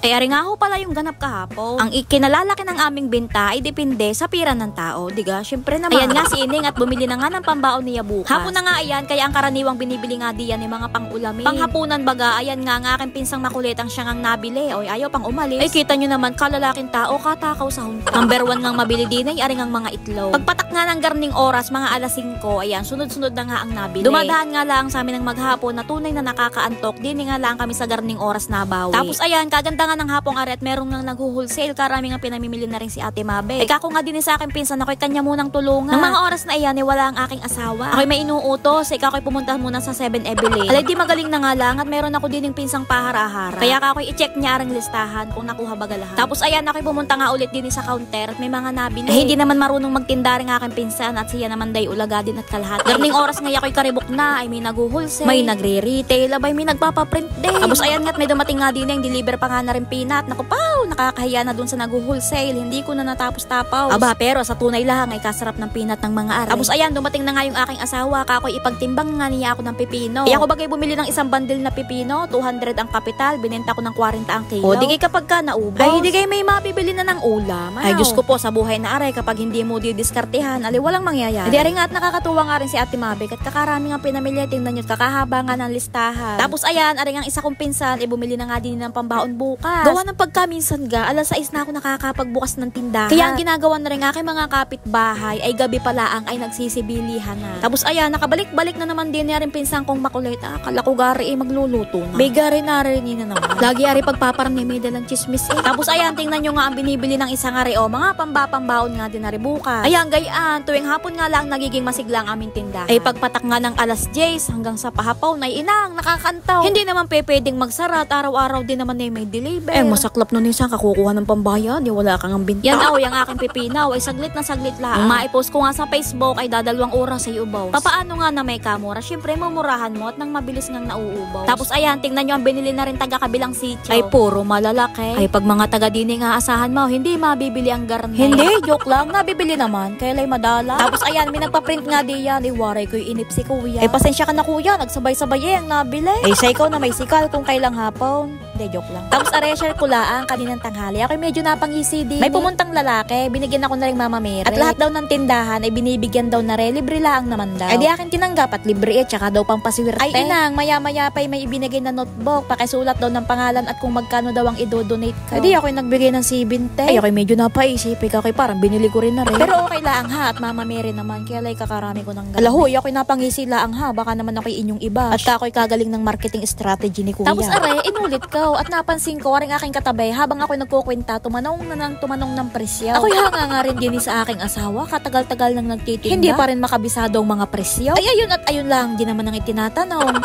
Ay ari nga ho pala yung ganap kahapon. Ang ikinalalaki ng aming benta ay depende sa pira ng tao, diga? Syempre naman. Ayan nga si Ining at bumili na nga ng pambaon niya bukas. Hapon na nga ayan, kaya ang karaniwang binibili nga diyan ay mga pang-ulamin. Panghapunan baga, ayan nga ang aking pinsang makulit ang siyang ang nabili. Oy, ayaw pang umalis. Ay kita nyo naman, kalalaking tao, katakaw sa hunta. Number 1 ngang mabili din ay aring ang mga itlog. Pagpatak nga ng garning oras, mga alas 5, ayan, sunod-sunod na nga ang nabili. Dumadaan nga lang sa amin ng maghapon na tunay na nakakaantok, din nga lang kami sa garning oras na bawi. Tapos ayan, kaganda nga ng hapong aret, meron nga nag-wholesale, karami nga pinamimili na rin si Ate Mabe. Kako nga din sa akin pinsan, ako'y kanya munang tulungan. Ng mga oras na iyan, wala ang aking asawa. Ako'y may inuutos, ako'y pumunta muna sa 7-Eleven. Alay di magaling na nga lang at meron ako din yung pinsang pahara-hara. Kaya ako'y i-check niya ang listahan kung nakuha baga lahat. Tapos ayan, ako'y pumunta nga ulit din sa counter at may mga nabili. Hindi naman marunong magtinda rin aking pinsan at siya naman day ulaga din at kalahati. Garning oras nga ako'y karibok na, ay may nag-wholesale, may nagre-retail, abay may nagpapaprint din. Tapos ayan nga't may dumating nga din yung deliver pa nga na rin peanut. Naku paw, nakakahiya na dun sa nag-wholesale. Hindi ko na natapos-tapaw. Aba, pero sa tunay lang ay kasarap ng peanut ng mga are. Tapos ayan, dumating na nga yung aking asawa, kakoy ipagtimbang nga niya ako ng pipino. Kaya ako bagay bumili ng isang bundle na pipino, 200 ang kapital, binenta ko ng 40 ang kilo. O di kay kapag ka naubos, ay di kay may mabibili na ng ulam. Ay Diyos ko po, sa buhay na aray, kapag hindi mo didiskartehan, ali walang mangyayari. Di rin nga at nakakatuwa nga rin si Ate Mabek at kakarami nga pinamilya, tingnan nyo, kakahaba nga ng listahan. Tapos ayan, aring ang isa kong pinsan, bumili na nga din ng pambaon bukas. Gawa ng pagkaminsan ga, alas 6 na ako nakakapagbukas ng tindahan. Kaya ang ginagawa na rin aking mga kapitbahay ay gabi pala ang ay nagsisibilihan na. Tapos ayan, nakabalik-balik na naman din niya rin pinsan kong makulit. Akala ko gari magluluto na. May gari na rin na naman. Lagi ari pagpaparamimay dalang chismis eh. Tapos ayan, tingnan nyo nga ang binibili ng isang ari mga pambapambaon nga din na rin bukas. Ayan gayaan, tuwing hapon nga lang nagiging masigla ang aming tindahan. Ay pagpatak nga ng alas 10 hanggang sa pahapaw na inang nakakantaw. Hindi naman pwedeng magsara at araw-araw din naman ay may deliver. Masaklap nun isang kakukuha ng pambayad, wala kang ang binta. Yan yung aking pipinaw ay saglit na saglit lang. Ang maipost ko nga sa Facebook ay dadalawang oras ay ubaw. Papaano nga na may kamura? Syempre mamurahan mo at nang mabilis ngang nauubaw. Tapos ayan, tingnan nyo ang binili na rin taga kabilang sitio. Ay puro malalaki. Ay pag mga taga dini nga asahan mo, hindi mabibili ang garne. Hindi, joke lang, nabibili naman. Kaya lay madala. Tapos ayan, may nagpa-print nga diyan. Ay waray ko'y inip si kuya. Ay pasensya ka na kuya, nagsabay-sabay ang nabili. Ay sa ikaw na may sikal kung kailang hapon. Hindi, joke lang. Tapos share ko lang kaninang tanghali. Ako medyo napangisi din. May pumuntang lalaki, binigyan ako na rin Mama Mary. At lahat daw ng tindahan ay binibigyan daw na rin, libre lang naman daw. Ay di akin tinanggap at libre tsaka daw pang pasiwerte. Ay inang, maya-maya pa may ibinigay na notebook, pakisulat daw ng pangalan at kung magkano daw ang i-donate ko. Ay di ako'y nagbigay ng 70. Ay ako'y medyo napaisip, ako'y parang binili ko rin na rin. Pero okay lang ha, at Mama Mary naman, kaya lay kakarami ko ng gala. Alahoy, ako'y napangisi lang ha, baka naman ako'y inyong iba. At ako'y kagaling ng marketing strategy ni kuya. Tapos are, inulit ko at napansin ko, aring aking katabi, habang ako'y nagkukwenta, tumanong ng presyo. Ako'y hanga nga rin din sa aking asawa, katagal-tagal nang nagtitinda. Hindi pa rin makabisado ang mga presyo. Ay ayun at ayun lang, di naman ang itinatanong.